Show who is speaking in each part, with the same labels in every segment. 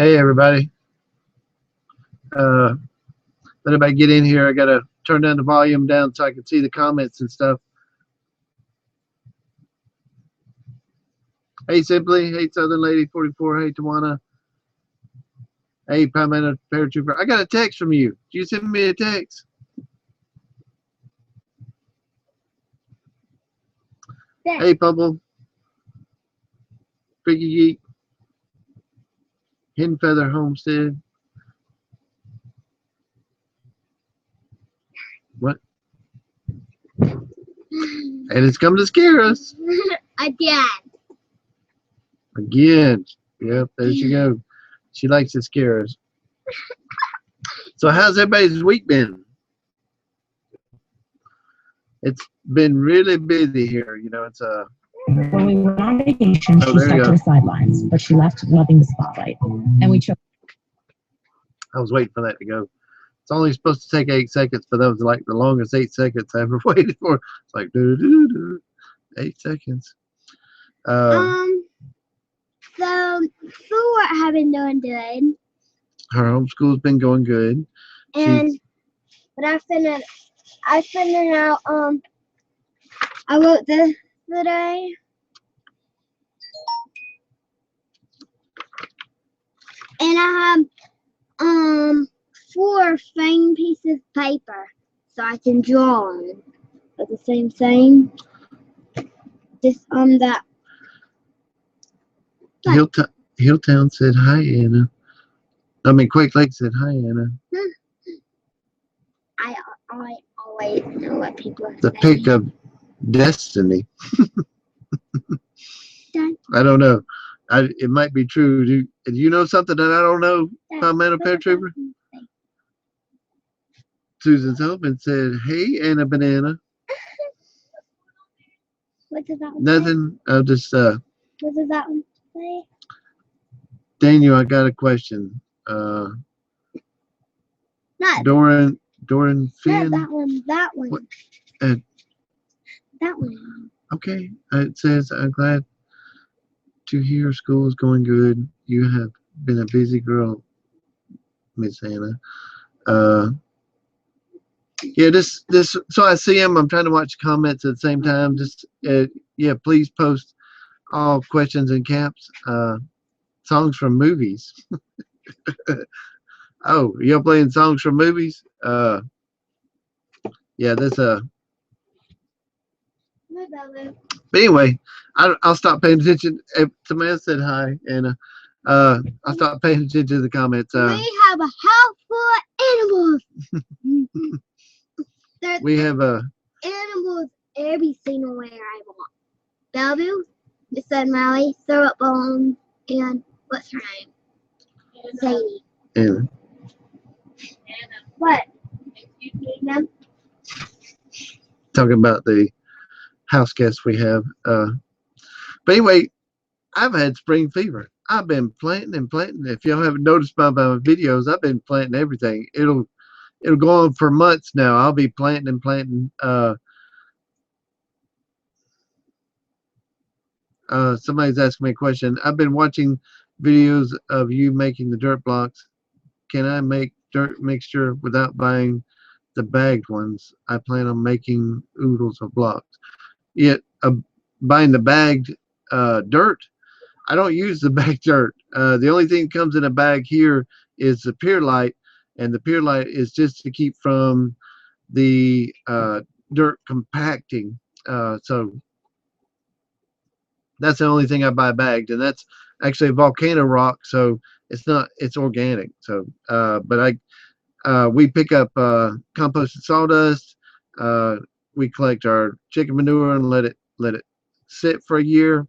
Speaker 1: Hey everybody. Let everybody get in here. I gotta turn down the volume down so I can see the comments and stuff. Hey Simply, hey Southern Lady 44, hey Tawana, hey Palmetto Paratrooper. I got a text from you. Did you send me a text? Yeah. Hey Bubble, Freaky Geek, Hidden Feather Homestead. What? And it's come to scare us. Again. Yep, there she goes. She likes to scare us. So how's everybody's week been? It's been really busy here. You know, it's
Speaker 2: When we went on vacation, she stuck to the sidelines, but she left loving the spotlight. And we chose.
Speaker 1: I was waiting for that to go. It's only supposed to take 8 seconds, but that was like the longest 8 seconds I ever waited for. It's like 8 seconds.
Speaker 3: So school have been doing good.
Speaker 1: Her homeschool's been going good.
Speaker 3: And but I figured out I wrote this today. And I have 4 fine pieces of paper so I can draw on at the same thing. This that.
Speaker 1: Hilltown said hi, Anna. I mean, Quake Lake said hi, Anna.
Speaker 3: I always know what people are
Speaker 1: the
Speaker 3: saying.
Speaker 1: Pick of Destiny. I don't know. It might be true. Do you know something that I don't know, Palmetto Paratrooper? Susan's Open said, hey, Anna Banana.
Speaker 3: What does that one
Speaker 1: Nothing.
Speaker 3: say?
Speaker 1: I'll just,
Speaker 3: what does that one say?
Speaker 1: Daniel, I got a question. Doran Finn.
Speaker 3: Not that one. That one.
Speaker 1: What?
Speaker 3: That one.
Speaker 1: Okay. It says, I'm glad to hear school is going good. You have been a busy girl, Miss Anna. Yeah, this. So I see them. I'm trying to watch comments at the same time. Just yeah, please post all questions in caps. Songs from movies. Oh, you're playing songs from movies? Yeah, that's But anyway, I'll stop paying attention. Samantha said hi, and I'll stop paying attention to the comments.
Speaker 3: We have a house full of animals.
Speaker 1: We have
Speaker 3: animals every single way I want. Bellevue, Miss Molly, throw up bones, and what's her name? Zadie.
Speaker 1: Anna.
Speaker 3: What?
Speaker 1: Talking about the house guests we have. But anyway, I've had spring fever. I've been planting and planting. If y'all haven't noticed by my videos, I've been planting everything. It'll go on for months now. I'll be planting and planting. Somebody's asking me a question. I've been watching videos of you making the dirt blocks. Can I make dirt mixture without buying the bagged ones? I plan on making oodles of blocks. Yet buying the bagged dirt, I don't use the bagged dirt. The only thing that comes in a bag here is the perlite, and the perlite is just to keep from the dirt compacting. So that's the only thing I buy bagged, and that's actually a volcano rock, so it's organic. So but we pick up composted sawdust. We collect our chicken manure and let it sit for a year.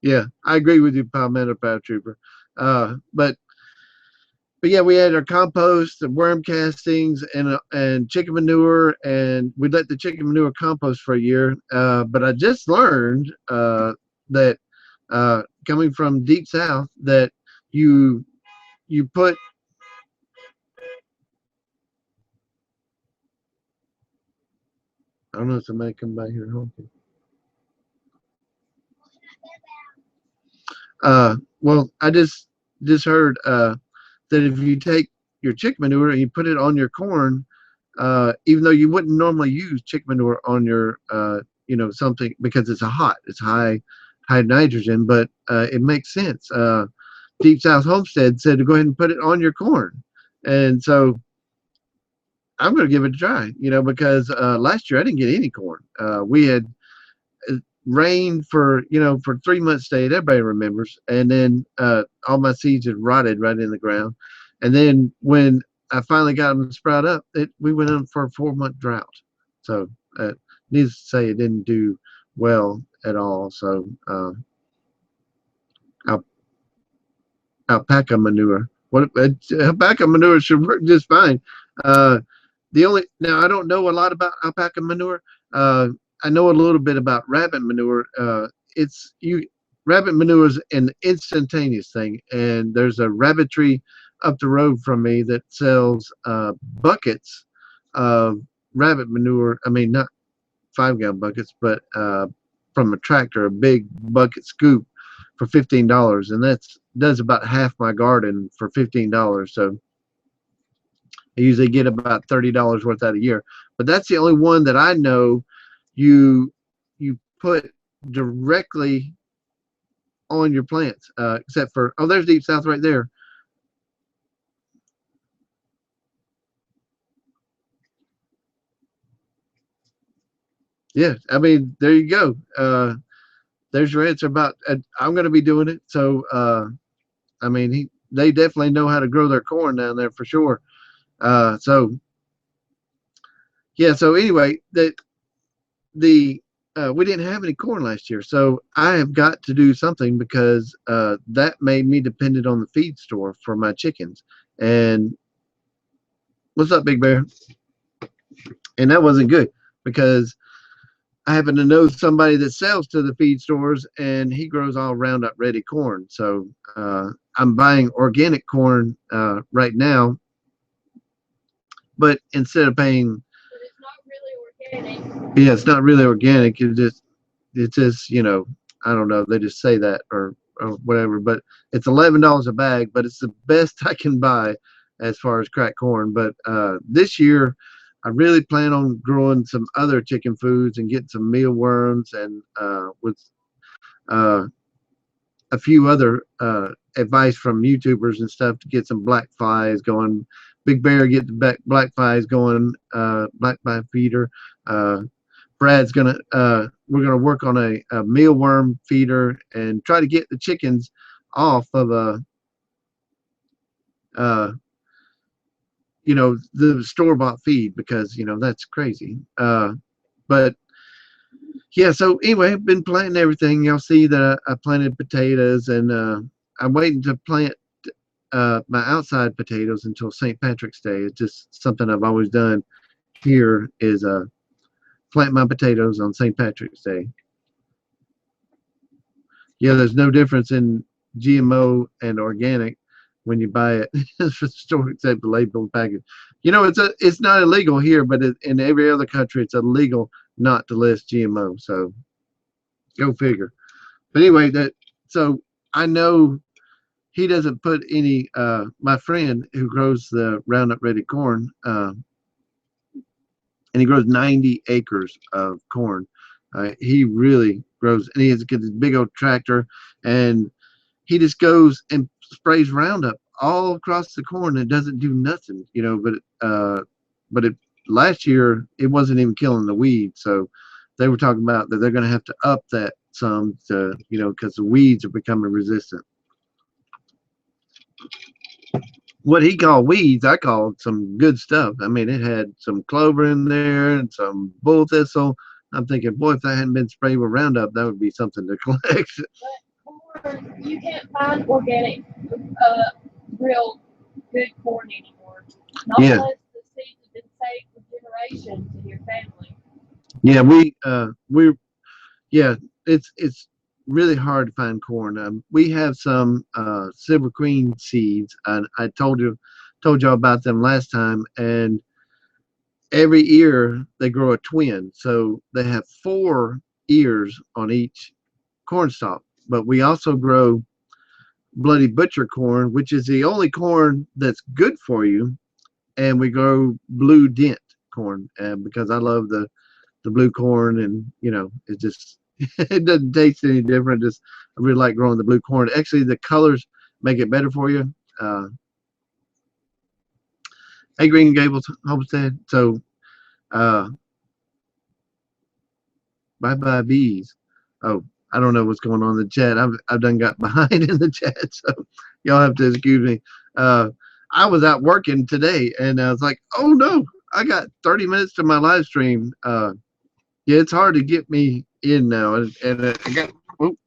Speaker 1: Yeah, I agree with you, Palmetto Paratrooper. But yeah, we had our compost, the worm castings, and chicken manure, and we let the chicken manure compost for a year. But I just learned that coming from deep south, that you put I don't know if somebody come by here honking. Well, I just heard that if you take your chicken manure and you put it on your corn, even though you wouldn't normally use chicken manure on your something because it's high nitrogen, but it makes sense. Deep South Homestead said to go ahead and put it on your corn, and so I'm going to give it a try. Because last year I didn't get any corn. We had rain for 3 months straight. Everybody remembers, and then all my seeds had rotted right in the ground, and then when I finally got them to sprout up, we went in for a 4-month drought. So needless to say, it didn't do well at all. So alpaca manure. Alpaca manure should work just fine. Now I don't know a lot about alpaca manure. I know a little bit about rabbit manure. Rabbit manure is an instantaneous thing, and there's a rabbitry up the road from me that sells buckets of rabbit manure. I mean, not 5-gallon buckets, but from a tractor, a big bucket scoop for $15, and does about half my garden for $15. So I usually get about $30 worth out a year. But that's the only one that I know you put directly on your plants, except for, oh, there's Deep South right there. Yeah, I mean, there you go. There's your answer about I'm going to be doing it. So I mean, they definitely know how to grow their corn down there for sure. So yeah, so anyway, we didn't have any corn last year, so I have got to do something because that made me dependent on the feed store for my chickens. And what's up, Big Bear? And that wasn't good because I happen to know somebody that sells to the feed stores, and he grows all Roundup Ready corn. So I'm buying organic corn right now, but instead of paying,
Speaker 4: but it's not really organic.
Speaker 1: Yeah, it's not really organic. It's just I don't know. They just say that or whatever. But it's $11 a bag, but it's the best I can buy as far as cracked corn. But this year, I really plan on growing some other chicken foods and getting some mealworms and with a few other advice from YouTubers and stuff to get some black flies going. Big Bear get the black flies going, black fly feeder. Brad's we're gonna work on a mealworm feeder and try to get the chickens off of the store-bought feed, because that's crazy. But yeah, so anyway, I've been planting everything. Y'all see that I planted potatoes, and I'm waiting to plant my outside potatoes until St. Patrick's Day. It's just something I've always done here, is plant my potatoes on St. Patrick's Day. Yeah, there's no difference in GMO and organic when you buy it from the store, except the label package. It's not illegal here, but in every other country, it's illegal not to list GMO. So go figure. But anyway, so I know he doesn't put any. My friend who grows the Roundup Ready corn, and he grows 90 acres of corn. He really grows, and he has this big old tractor, and he just goes and sprays Roundup all across the corn and doesn't do nothing, but last year it wasn't even killing the weeds. So they were talking about that they're going to have to up that some to, because the weeds are becoming resistant. What he called weeds, I called some good stuff. I mean, it had some clover in there and some bull thistle. I'm thinking, boy, if that hadn't been sprayed with Roundup, that would be something to collect.
Speaker 4: But corn, you can't find organic, real good corn anymore. Not
Speaker 1: Yeah.
Speaker 4: unless the seeds have been saved for generations in your family.
Speaker 1: Yeah, it's really hard to find corn. We have some Silver Queen seeds, and I told y'all about them last time. And every ear they grow a twin, so they have 4 ears on each corn stalk. But we also grow Bloody Butcher corn, which is the only corn that's good for you, and we grow Blue Dent corn, and because I love the blue corn, and you know, it just it doesn't taste any different. Just I really like growing the blue corn. Actually, the colors make it better for you. Hey, Green Gables Homestead. So, bye bye bees. Oh, I don't know what's going on in the chat. I've done got behind in the chat, so y'all have to excuse me. I was out working today, and I was like, oh no, I got 30 minutes to my live stream. Yeah, it's hard to get me in now, and I got. Oh,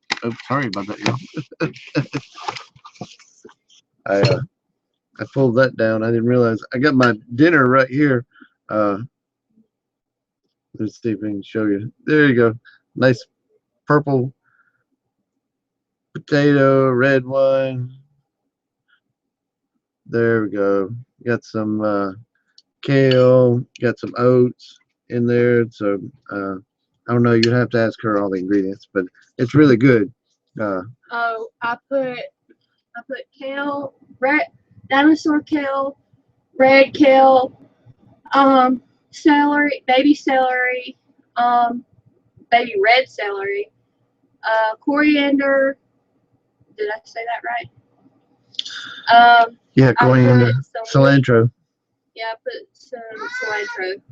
Speaker 1: sorry about that, y'all. I pulled that down. I didn't realize I got my dinner right here. Let's see if we can show you. There you go. Nice purple potato, red one. There we go. Got some kale, got some oats in there. So I don't know. You'd have to ask her all the ingredients, but it's really good.
Speaker 4: Oh, I put kale, red dinosaur kale, red kale, celery, baby red celery, coriander. Did I say that right?
Speaker 1: Yeah, coriander, cilantro.
Speaker 4: Yeah, I put some cilantro,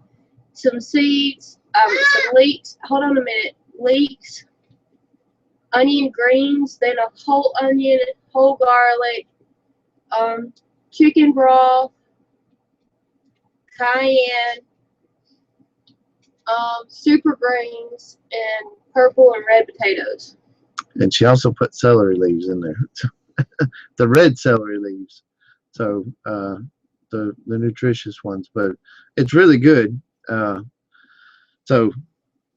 Speaker 4: some seeds, some leeks. Hold on a minute. Leeks, onion greens, then a whole onion, whole garlic, chicken broth, cayenne, super greens, and purple and red potatoes.
Speaker 1: And she also put celery leaves in there. The red celery leaves. So the nutritious ones, but it's really good. So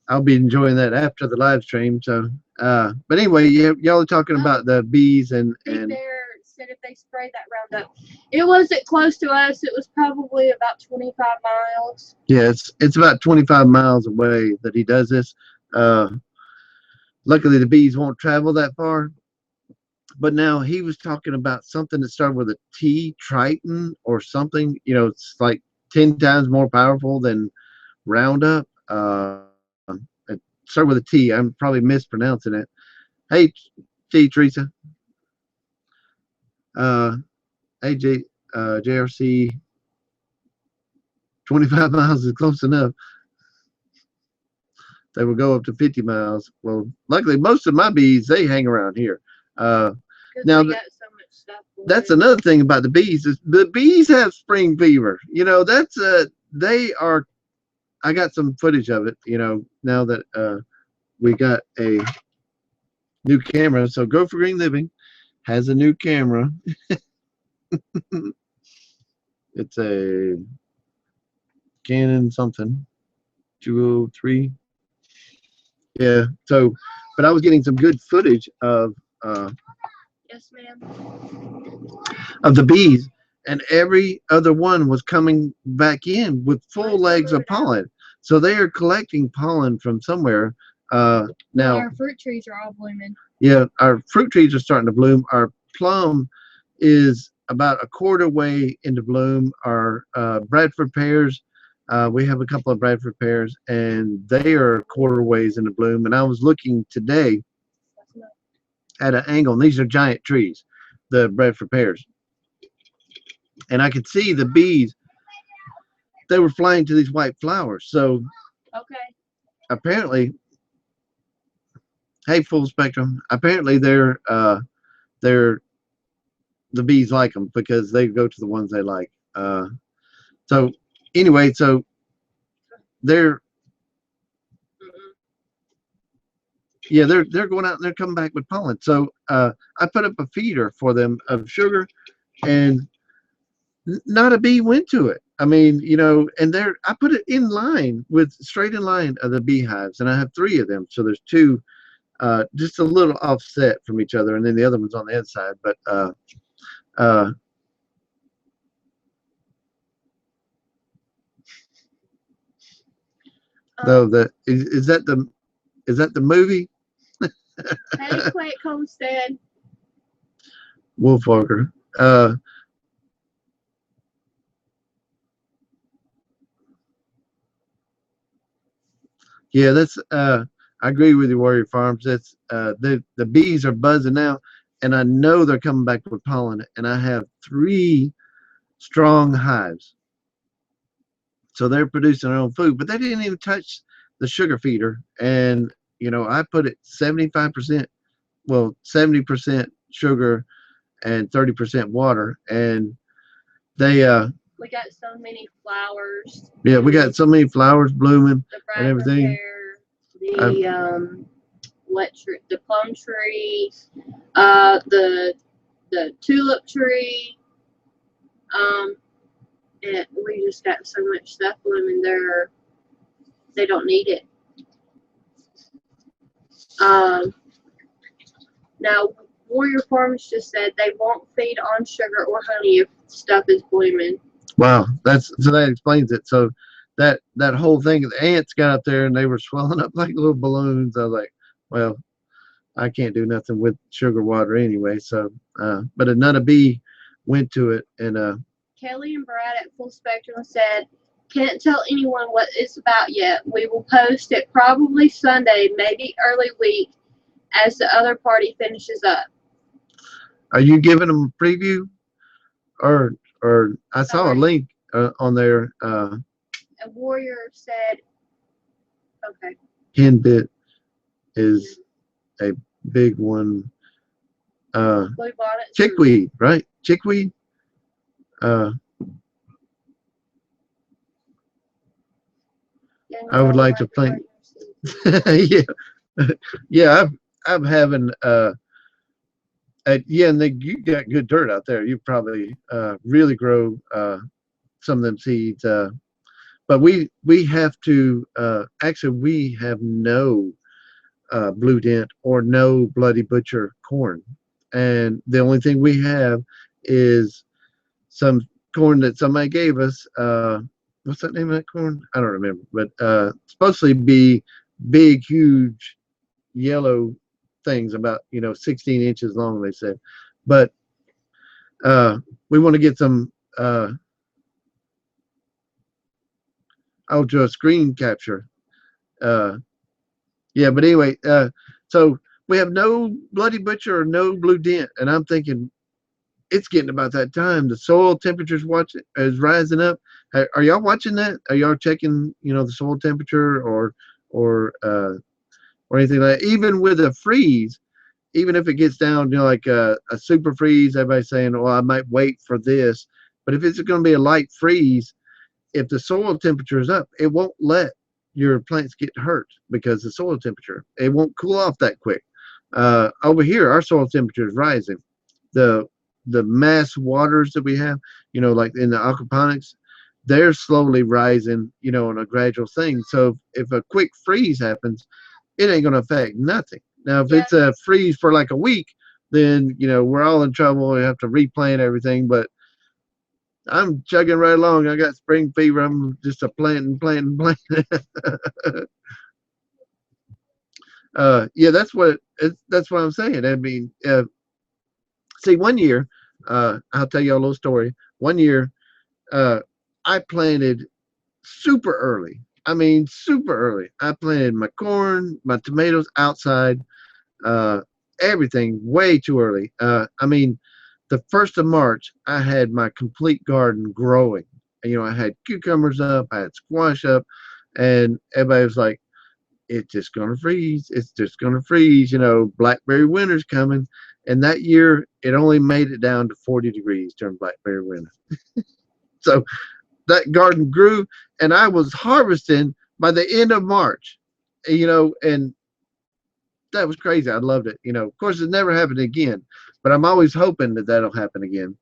Speaker 1: I'll be enjoying that after the live stream. So but anyway, y'all are talking about the bees and
Speaker 4: Bear said if they sprayed that Roundup. It wasn't close to us. It was probably about 25 miles.
Speaker 1: Yeah, it's about 25 miles away that he does this. Luckily the bees won't travel that far. But now he was talking about something that started with a T, Triton or something. You know, it's like 10 times more powerful than Roundup. It started with a T. I'm probably mispronouncing it. Hey, T, Teresa. Hey, JRC. 25 miles is close enough. They will go up to 50 miles. Well, luckily, most of my bees, they hang around here. Now, that's another thing about the bees is the bees have spring fever. You know, that's they are. I got some footage of it. You know, now that we got a new camera, so GoForGreenLiving has a new camera. It's a Canon something 203. Yeah. So, but I was getting some good footage of.
Speaker 4: Yes, ma'am.
Speaker 1: Of the bees, and every other one was coming back in with full legs of pollen. So they are collecting pollen from somewhere. Now
Speaker 4: our fruit trees are all blooming.
Speaker 1: Yeah, our fruit trees are starting to bloom. Our plum is about a quarter way into bloom. Our Bradford pears, we have a couple of Bradford pears, and they are a quarter ways into bloom. And I was looking today at an angle, and these are giant trees, the Bradford pears. And I could see the bees, they were flying to these white flowers. So apparently, hey, full spectrum, apparently they're the bees like them because they go to the ones they like. So anyway, so they're going out and they're coming back with pollen. So I put up a feeder for them of sugar, and not a bee went to it. I mean, you know, and I put it in line straight in line of the beehives, and I have 3 of them. So there's 2 just a little offset from each other, and then the other one's on the inside. But no, is that the movie?
Speaker 4: Hey, Quick Homestead.
Speaker 1: Wolfwalker. Yeah, that's I agree with you, Warrior Farms. That's the bees are buzzing out, and I know they're coming back with pollen. And I have 3 strong hives, so they're producing their own food. But they didn't even touch the sugar feeder, and I put it 75%, well 70% sugar and 30% water, and they
Speaker 4: we got so many flowers.
Speaker 1: yeah, we got so many flowers blooming
Speaker 4: The
Speaker 1: and everything.
Speaker 4: The plum tree, the tulip tree, and we just got so much stuff blooming there. They don't need it. Now Warrior Farms just said they won't feed on sugar or honey if stuff is blooming.
Speaker 1: Wow, that explains it. So that whole thing, the ants got up there and they were swelling up like little balloons. I was like, well, I can't do nothing with sugar water anyway. So, but another bee went to it, and
Speaker 4: Kelly and Brad at Full Spectrum said, can't tell anyone what it's about yet. We will post it probably Sunday, maybe early week, as the other party finishes up.
Speaker 1: are you giving them a preview, or I saw a link on there.
Speaker 4: A Warrior said, okay.
Speaker 1: Henbit is a big one. Chickweed, right? Chickweed. I would like to plant. Yeah, I'm having yeah, and you got good dirt out there. You probably really grow some of them seeds. But we have to actually we have no blue dent or no bloody butcher corn, and the only thing we have is some corn that somebody gave us. What's that name of that corn? I don't remember, but supposed to be big, huge, yellow things about 16 inches long, they said. But we want to get some ultra screen capture. Yeah, but anyway, so we have no bloody butcher or no blue dent, and I'm thinking it's getting about that time. The soil temperatures is rising up. Are y'all watching that? Are y'all checking the soil temperature or anything like that? Even with a freeze, even if it gets down like a super freeze, everybody's saying, well, I might wait for this. But if it's going to be a light freeze, if the soil temperature is up, it won't let your plants get hurt because the soil temperature, it won't cool off that quick. Over here, our soil temperature is rising. The mass waters that we have, like in the aquaponics, they're slowly rising, on a gradual thing. So if a quick freeze happens, it ain't going to affect nothing. Now, if it's a freeze for like a week, then, we're all in trouble. We have to replant everything. But I'm chugging right along. I got spring fever. I'm just a planting. Yeah, that's what I'm saying. I mean, see, one year, I'll tell you a little story. One year, I planted super early. I mean, super early. I planted my corn, my tomatoes outside, everything way too early. I mean, the 1st of March, I had my complete garden growing. I had cucumbers up, I had squash up, and everybody was like, it's just going to freeze. It's just going to freeze. Blackberry winter's coming. And that year, it only made it down to 40 degrees during blackberry winter. So that garden grew, and I was harvesting by the end of March, and that was crazy. I loved it. Of course, it never happened again, but I'm always hoping that that'll happen again.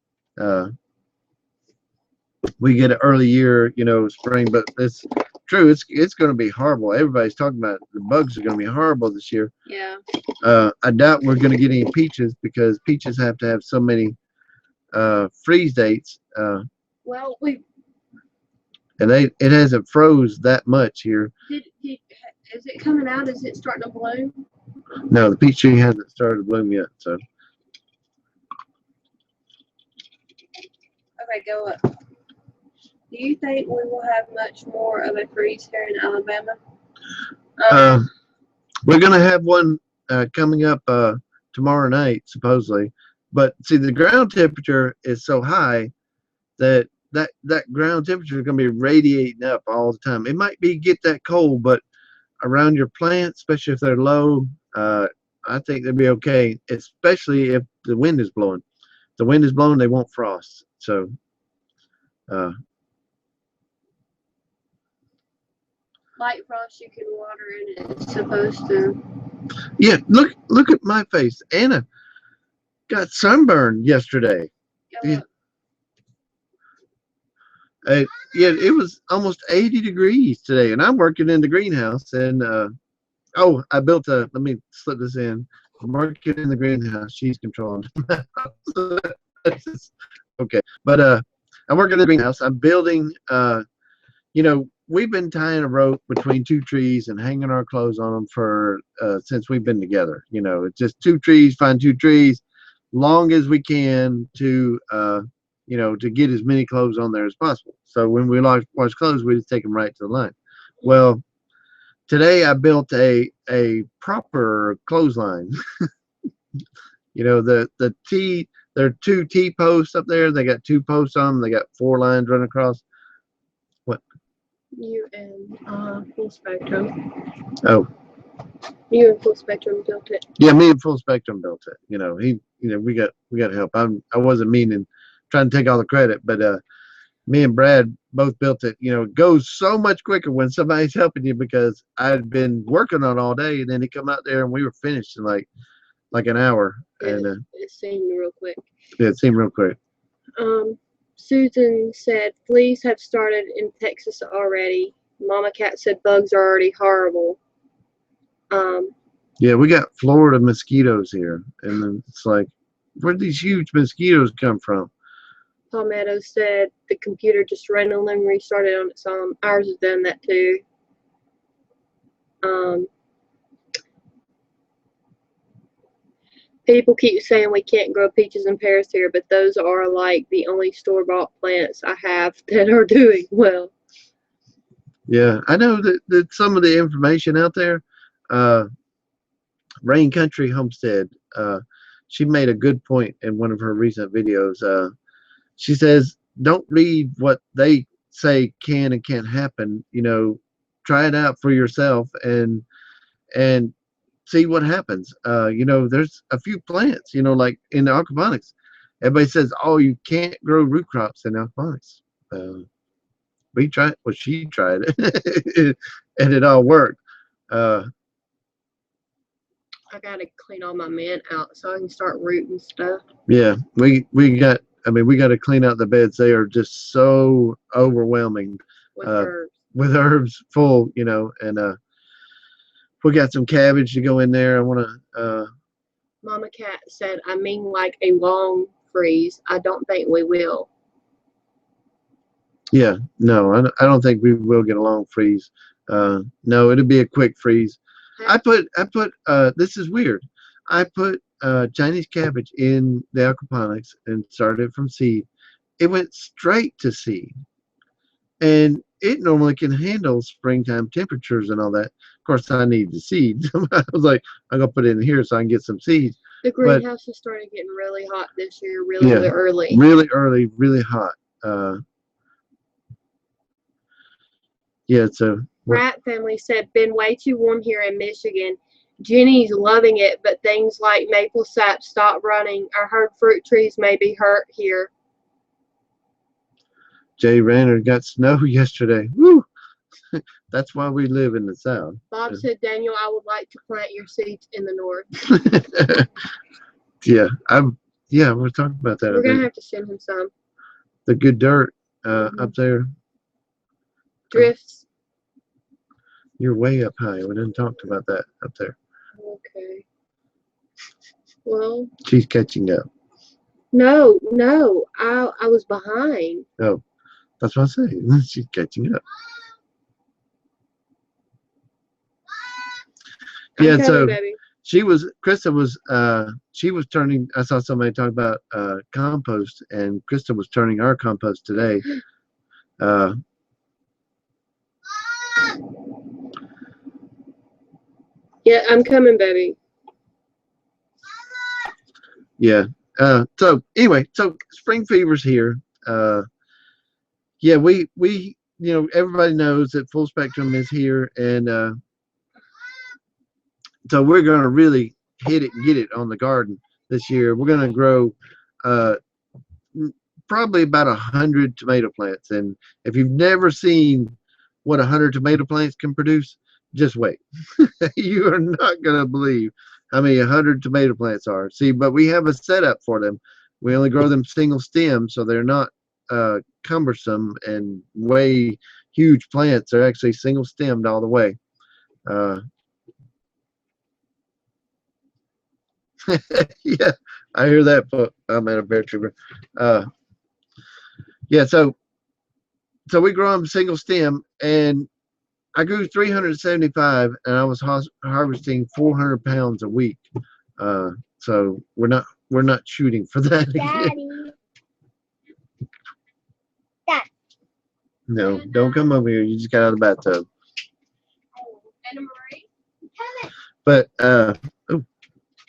Speaker 1: We get an early year, spring, but it's true. It's going to be horrible. Everybody's talking about it. The bugs are going to be horrible this year.
Speaker 4: Yeah.
Speaker 1: I doubt we're going to get any peaches because peaches have to have so many freeze dates.
Speaker 4: Well,
Speaker 1: and it hasn't froze that much here.
Speaker 4: Is it coming out? Is it starting to bloom?
Speaker 1: No, the peach tree hasn't started to bloom yet. So
Speaker 4: Okay, go up. Do you think we will have much more of a freeze here in Alabama?
Speaker 1: We're gonna have one coming up tomorrow night, supposedly. But see, the ground temperature is so high that ground temperature is gonna be radiating up all the time. It might be get that cold, but around your plants, especially if they're low, I think they'll be okay. Especially if the wind is blowing. If the wind is blowing, they won't frost. So.
Speaker 4: Light frost, you can water in it. It's supposed to.
Speaker 1: Yeah, look at my face. Anna got sunburned yesterday. Yeah. Yeah, it was almost 80 degrees today, and I'm working in the greenhouse. And oh, I built a. Let me slip this in. I'm working in the greenhouse. She's controlling. Okay, but I'm working in the greenhouse. I'm building. You know, we've been tying a rope between two trees and hanging our clothes on them for since we've been together. You know, it's just two trees, find two trees, long as we can to you know, to get as many clothes on there as possible. So when we wash clothes, we just take them right to the line. Well, today I built a proper clothesline. You know, the T, there are two T posts up there. They got two posts on them. They got 4 lines running across. What?
Speaker 4: You and Full Spectrum.
Speaker 1: Oh.
Speaker 4: You and Full Spectrum built it.
Speaker 1: Yeah, me and Full Spectrum built it. You know, we got help. I wasn't meaning trying to take all the credit, but me and Brad both built it. You know, it goes so much quicker when somebody's helping you because I'd been working on it all day, and then he come out there and we were finished in like an hour. And
Speaker 4: it seemed real quick.
Speaker 1: Yeah, it seemed real quick.
Speaker 4: Susan said fleas have started in Texas already. Mama Cat said bugs are already horrible.
Speaker 1: Yeah, we got Florida mosquitoes here, and then it's like, where did these huge mosquitoes come from?
Speaker 4: Palmetto said the computer just randomly restarted on its own. Ours has done that too. People keep saying we can't grow peaches and pears here, but those are like the only store-bought plants I have that are doing well.
Speaker 1: Yeah, I know that some of the information out there, Rain Country Homestead, she made a good point in one of her recent videos. She says, don't read what they say can and can't happen. You know, try it out for yourself and see what happens. You know, there's a few plants, you know, like in the aquaponics. Everybody says, oh, you can't grow root crops in aquaponics. We tried, well, she tried it, and it all worked.
Speaker 4: I gotta clean all my mint out so I can start rooting stuff.
Speaker 1: Yeah, we got. I mean, we got to clean out the beds. They are just so overwhelming with herbs full, you know. And we got some cabbage to go in there. I want to.
Speaker 4: Mama Cat said, "I mean, like a long freeze. I don't think we will."
Speaker 1: Yeah, no, I don't think we will get a long freeze. No, it'll be a quick freeze. I put this is weird. I put Chinese cabbage in the aquaponics and started from seed. It went straight to seed, and it normally can handle springtime temperatures and all that. Of course, I need the seeds. I was like, I'm gonna put it in here so I can get some seeds.
Speaker 4: The greenhouse has started getting really hot this year, really early.
Speaker 1: Really early, really hot. Yeah, so
Speaker 4: Rat Family said, been way too warm here in Michigan. Jenny's loving it, but things like maple sap stop running. I heard fruit trees may be hurt here.
Speaker 1: Jay Rayner got snow yesterday. Woo! That's why we live in the South.
Speaker 4: Bob said, Daniel, I would like to plant your seeds in the North.
Speaker 1: Yeah, we're talking about that.
Speaker 4: We're gonna have to send him some.
Speaker 1: The good dirt up there.
Speaker 4: Drifts.
Speaker 1: You're way up high. We didn't talk about that up there.
Speaker 4: Okay. Well.
Speaker 1: She's catching up.
Speaker 4: No, I was behind.
Speaker 1: Oh, that's what I say. She's catching up. Yeah, so Krista was she was turning. I saw somebody talk about compost, and Krista was turning our compost today.
Speaker 4: Yeah, I'm coming, baby.
Speaker 1: Yeah. So anyway, so spring fever's here. Yeah, we everybody knows that full spectrum is here, and so we're going to really hit it and get it on the garden this year. We're going to grow probably about 100 tomato plants, and if you've never seen what 100 tomato plants can produce, just wait. You are not going to believe how many 100 tomato plants are. See, but we have a setup for them. We only grow them single stem, so they're not cumbersome and way huge plants. They're actually single stemmed all the way. Yeah, I hear that, but I'm at a bear trooper. Yeah, so we grow them single stem, and I grew 375, and I was harvesting 400 pounds a week. So we're not shooting for that again.
Speaker 3: Daddy.
Speaker 1: No, don't come over here. You just got out of the bathtub.
Speaker 4: Anna Marie?
Speaker 1: But oh,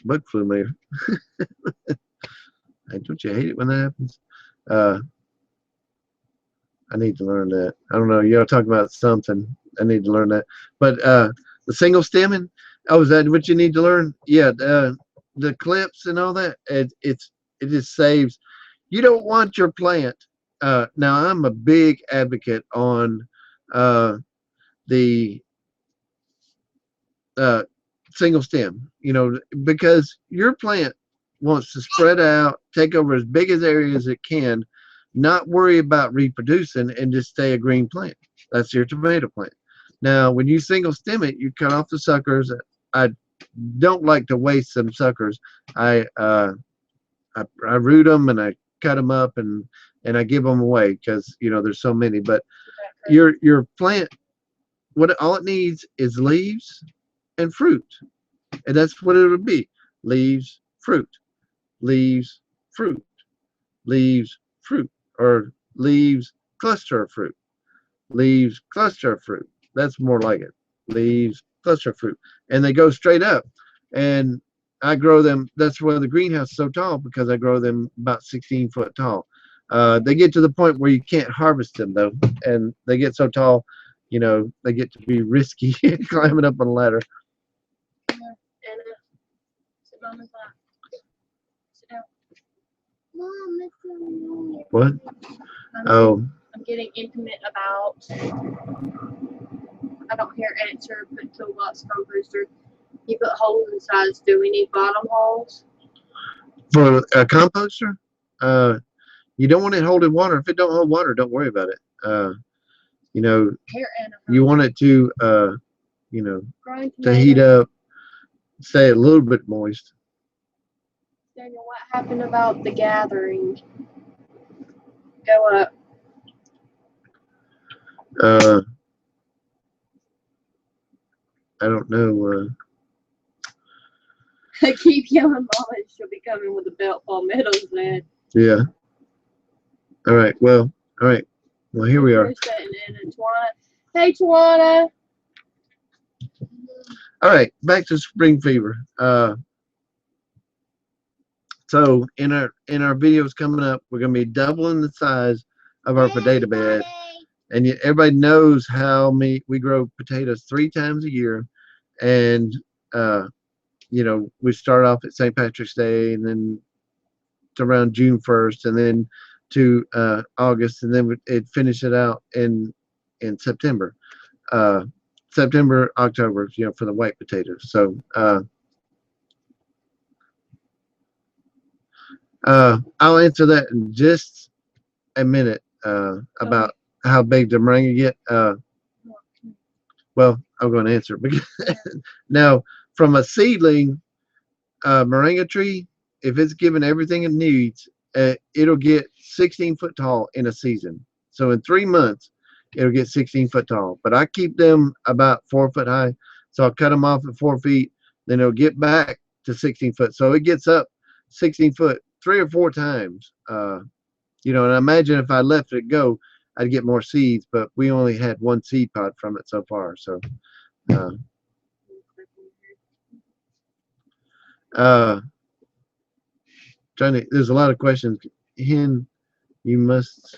Speaker 1: bug flew me. Hey, don't you hate it when that happens? I need to learn that. I don't know. Y'all talking about something. I need to learn that. But the single stemming. Oh, is that what you need to learn? Yeah. The clips and all that. It just saves. You don't want your plant. Now I'm a big advocate on the single stem. Because your plant wants to spread out, take over as big as area as it can, not worry about reproducing, and just stay a green plant. That's your tomato plant. Now, when you single stem it, you cut off the suckers. I don't like to waste some suckers. I root them and I cut them up and I give them away because there's so many. But your plant, all it needs is leaves and fruit, and that's what it would be: leaves, fruit, leaves, fruit, leaves, fruit, or leaves, cluster of fruit, leaves, cluster of fruit. That's more like it. Leaves, cluster of fruit, and they go straight up. And I grow them. That's why the greenhouse is so tall, because I grow them about 16 foot tall. They get to the point where you can't harvest them though, and they get so tall, they get to be risky climbing up on a ladder.
Speaker 3: Mom, it's annoying.
Speaker 1: What? Oh.
Speaker 4: I'm getting intimate about. I don't hear answer, but toolbox composter. You put holes in the sides. Do we need bottom holes?
Speaker 1: For a composter? You don't want it holding water. If it don't hold water, don't worry about it. You want it to, to heat up, stay a little bit moist.
Speaker 4: Daniel, what happened about the gathering? Go up.
Speaker 1: I don't know.
Speaker 4: I keep yelling, Mama, she'll be coming with a belt palmettos, man.
Speaker 1: Yeah. All right. Well, all right. Well, here we are.
Speaker 4: Hey, Tawana.
Speaker 1: All right. Back to spring fever. So in our videos coming up, we're going to be doubling the size of our potato bed. And everybody knows how we grow potatoes 3 times a year. And, we start off at St. Patrick's Day, and then to around June 1st, and then to August, and then it finish it out in September. September, October, for the white potatoes. So I'll answer that in just a minute about how big the moringa get. Well, I'm going to answer because now from a seedling moringa tree, if it's given everything it needs, it'll get 16 foot tall in a season. So in 3 months, it'll get 16 foot tall. But I keep them about 4 foot high, so I'll cut them off at 4 feet, then it'll get back to 16 foot. So it gets up 16 foot 3 or 4 times. You know, and I imagine if I let it go, I'd get more seeds, but we only had 1 seed pod from it so far. So, there's a lot of questions. Hen, you must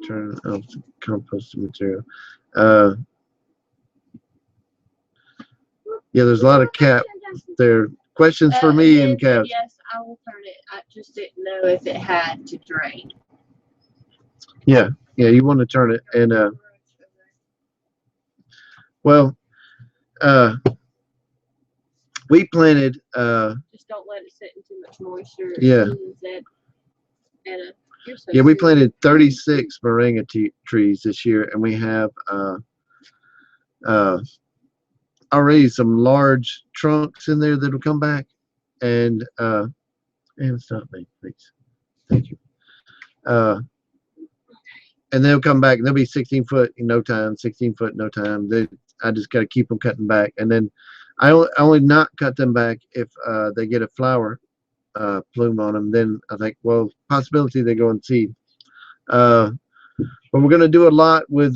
Speaker 1: turn off compost material. Yeah, there's a lot of cap there. Questions for me and calves.
Speaker 4: Yes, I will turn it. I just didn't know if it had to drain.
Speaker 1: Yeah, you want to turn it, and well, we planted.
Speaker 4: Just don't let it sit in too much moisture.
Speaker 1: Yeah. Yeah, we planted 36 moringa trees this year, and we have already some large trunks in there that'll come back, and stop me, please. Thank you. And they'll come back, and they'll be 16 foot in no time. 16 foot in no time. I just got to keep them cutting back, and then I only not cut them back if they get a flower plume on them. Then I think, well, possibility they go and seed. But we're gonna do a lot with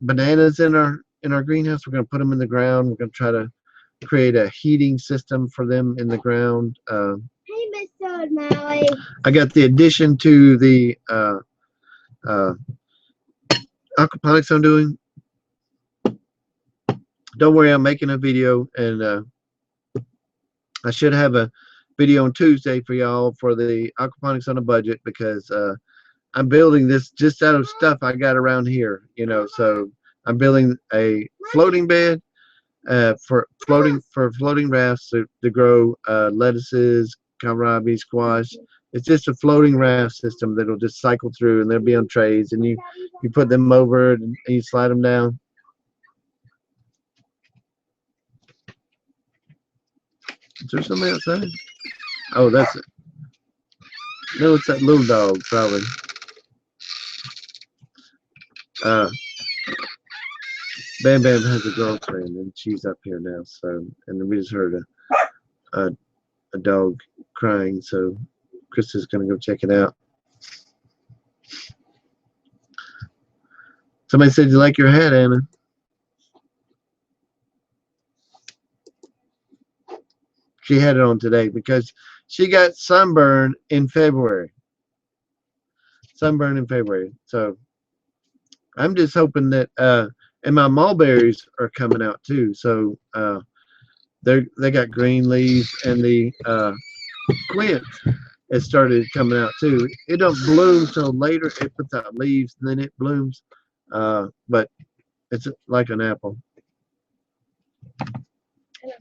Speaker 1: bananas in our greenhouse. We're gonna put them in the ground. We're gonna try to create a heating system for them in the ground.
Speaker 3: Hey, Mr. O'Malley.
Speaker 1: I got the addition to the aquaponics I'm doing. Don't worry, I'm making a video, and I should have a video on Tuesday for y'all for the aquaponics on a budget, because I'm building this just out of stuff I got around here, you know. So I'm building a floating bed for floating rafts to grow lettuces, kohlrabi, squash. It's just a floating raft system that'll just cycle through, and they'll be on trays, and you put them over it, and you slide them down. Is there somebody outside? Oh, that's it. No, it's that little dog, probably. Bam Bam has a girlfriend, and she's up here now. So, and then we just heard a dog crying. So, Krista's gonna go check it out. Somebody said you like your hat, Anna. She had it on today because she got sunburn in February. Sunburn in February. So I'm just hoping that and my mulberries are coming out too. So they got green leaves, and the quince has started coming out too. It don't bloom till later. It puts out leaves and then it blooms. But it's like an apple. Yeah.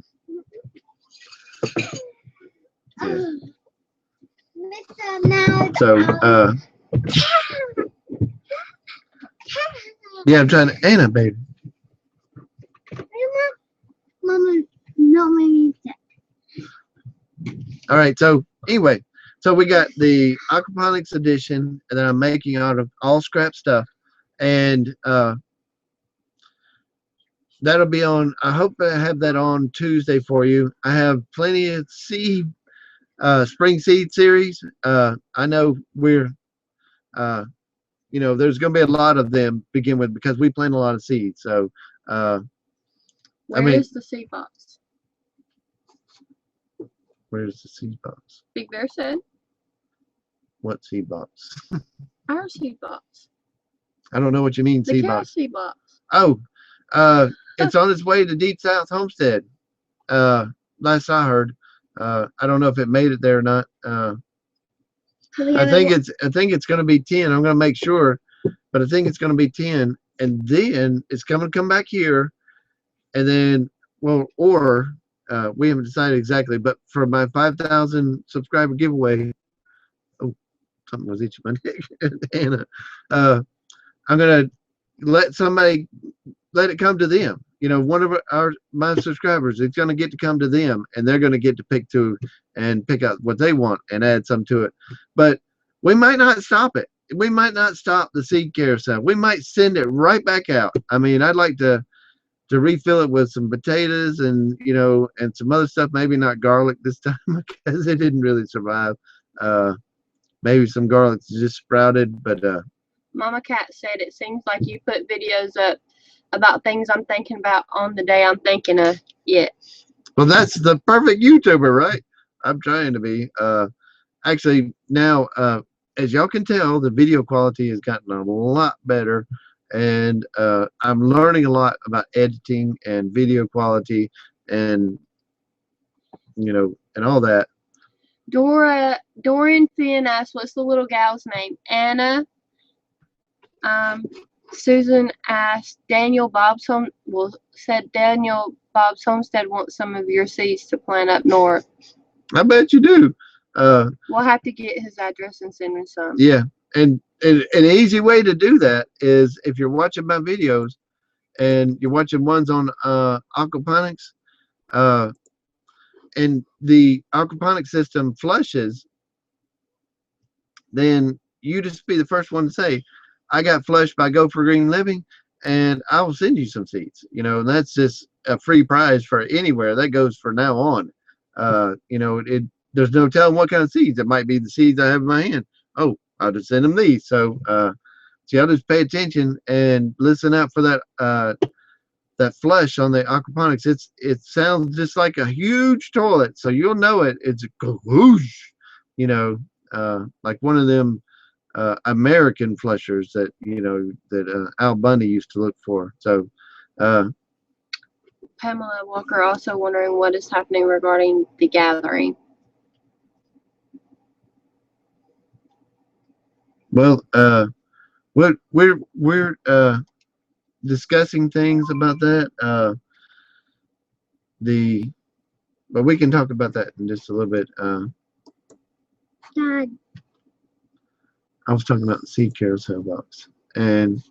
Speaker 1: So yeah, I'm trying to Anna, baby.
Speaker 3: Mama, no, maybe.
Speaker 1: All right, so anyway, so we got the aquaponics edition, and then I'm making out of all scrap stuff, and that'll be on. I hope I have that on Tuesday for you. I have plenty of seed, spring seed series. I know we're, you know, there's going to be a lot of them to begin with because we plant a lot of seeds. So,
Speaker 4: Where is the seed box?
Speaker 1: Where's the seed box?
Speaker 4: Big Bear said.
Speaker 1: What seed box?
Speaker 4: Our seed box.
Speaker 1: I don't know what you mean,
Speaker 4: The
Speaker 1: seed
Speaker 4: cow
Speaker 1: box.
Speaker 4: seed box.
Speaker 1: Oh, it's on its way to Deep South Homestead. Last I heard. I don't know if it made it there or not. I think it's going to be 10. I'm going to make sure, but I think it's going to be 10, and then it's going to come back here, and then we haven't decided exactly. But for my 5,000 subscriber giveaway, oh, something was itching my neck, Anna. I'm going to let it come to them. You know, one of my subscribers, it's going to get to come to them, and they're going to get to pick out what they want and add some to it. But we might not stop it. We might not stop the seed carousel. We might send it right back out. I mean, I'd like to to refill it with some potatoes and and some other stuff. Maybe not garlic this time because it didn't really survive. Maybe some garlic just sprouted, but
Speaker 4: Mama Cat said it seems like you put videos up about things I'm thinking about on the day I'm thinking of. Yeah.
Speaker 1: well, that's the perfect YouTuber, right? I'm trying to be. Actually, now, as y'all can tell, the video quality has gotten a lot better, and I'm learning a lot about editing and video quality, and and all that.
Speaker 4: Dorian Finn asked, "What's the little gal's name?" Anna. Susan asked, Daniel Bob's Homestead wants some of your seeds to plant up north.
Speaker 1: I bet you do.
Speaker 4: We'll have to get his address and send him some.
Speaker 1: Yeah, and an easy way to do that is if you're watching my videos and you're watching ones on aquaponics, and the aquaponics system flushes, then you just be the first one to say, I got flushed by GoForGreenLiving, and I will send you some seeds. And that's just a free prize for anywhere. That goes for now on. There's no telling what kind of seeds. It might be the seeds I have in my hand. Oh, I'll just send them these. So y'all just pay attention and listen out for that flush on the aquaponics. It sounds just like a huge toilet, so you'll know it. It's a whoosh, like one of them American flushers that Al Bundy used to look for. So
Speaker 4: Pamela Walker also wondering what is happening regarding the gathering.
Speaker 1: Well, we're discussing things about that. But we can talk about that in just a little bit.
Speaker 3: Dad.
Speaker 1: I was talking about the seed carousel box, and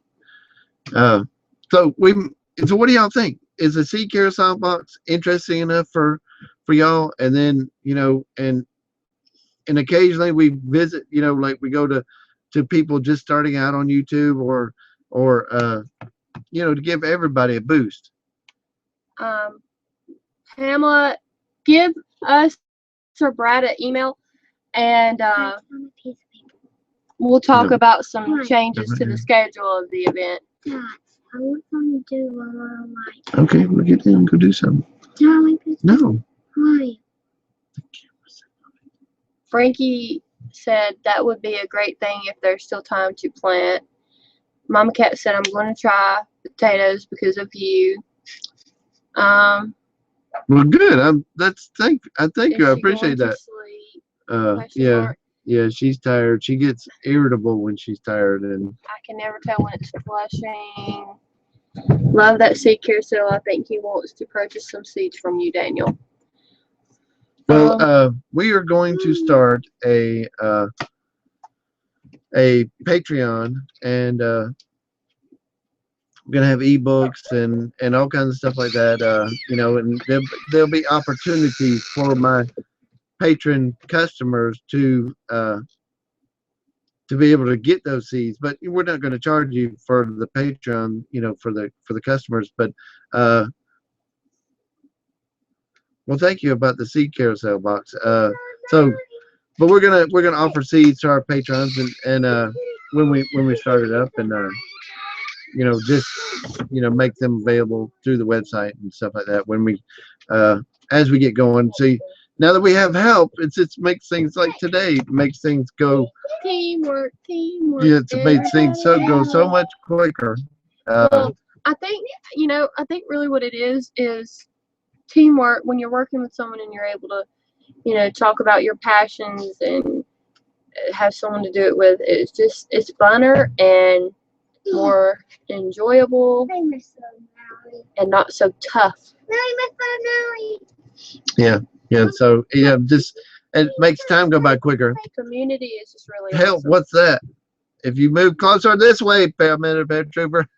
Speaker 1: so what do y'all think? Is the seed carousel box interesting enough for y'all? And then and occasionally we visit, like we go to people just starting out on YouTube, or to give everybody a boost.
Speaker 4: Pamela, give us or Brad an email, and we'll talk about some changes to the schedule of the event.
Speaker 3: Dad, I want to do one like.
Speaker 1: Okay, we'll get in and go do something. No.
Speaker 3: Why?
Speaker 4: Frankie said that would be a great thing if there's still time to plant. Mama Cat said, I'm going to try potatoes because of you.
Speaker 1: Well, good. I thank you. I appreciate that. Yeah, she's tired. She gets irritable when she's tired, and
Speaker 4: I can never tell when it's flushing. Love that seed carousel. I think he wants to purchase some seeds from you, Daniel.
Speaker 1: Well, we are going to start a Patreon, and we're gonna have ebooks and all kinds of stuff like that. And there'll be opportunities for my patron customers to be able to get those seeds, but we're not going to charge you for the Patreon, for the customers. But well, thank you about the seed carousel box. But we're gonna offer seeds to our patrons, and when we start it up, and just make them available through the website and stuff like that when we as we get going. See, now that we have help, it makes things like today, makes things go
Speaker 4: teamwork.
Speaker 1: Yeah, it makes things go so much quicker.
Speaker 4: Well, I think really what it is teamwork. When you're working with someone and you're able to talk about your passions and have someone to do it with, it's funner and more enjoyable and not so tough.
Speaker 1: Yeah. So just it makes time go by quicker.
Speaker 4: Community is just really
Speaker 1: help.
Speaker 4: awesome.
Speaker 1: What's that? If you move closer this way, Paramedic Trooper,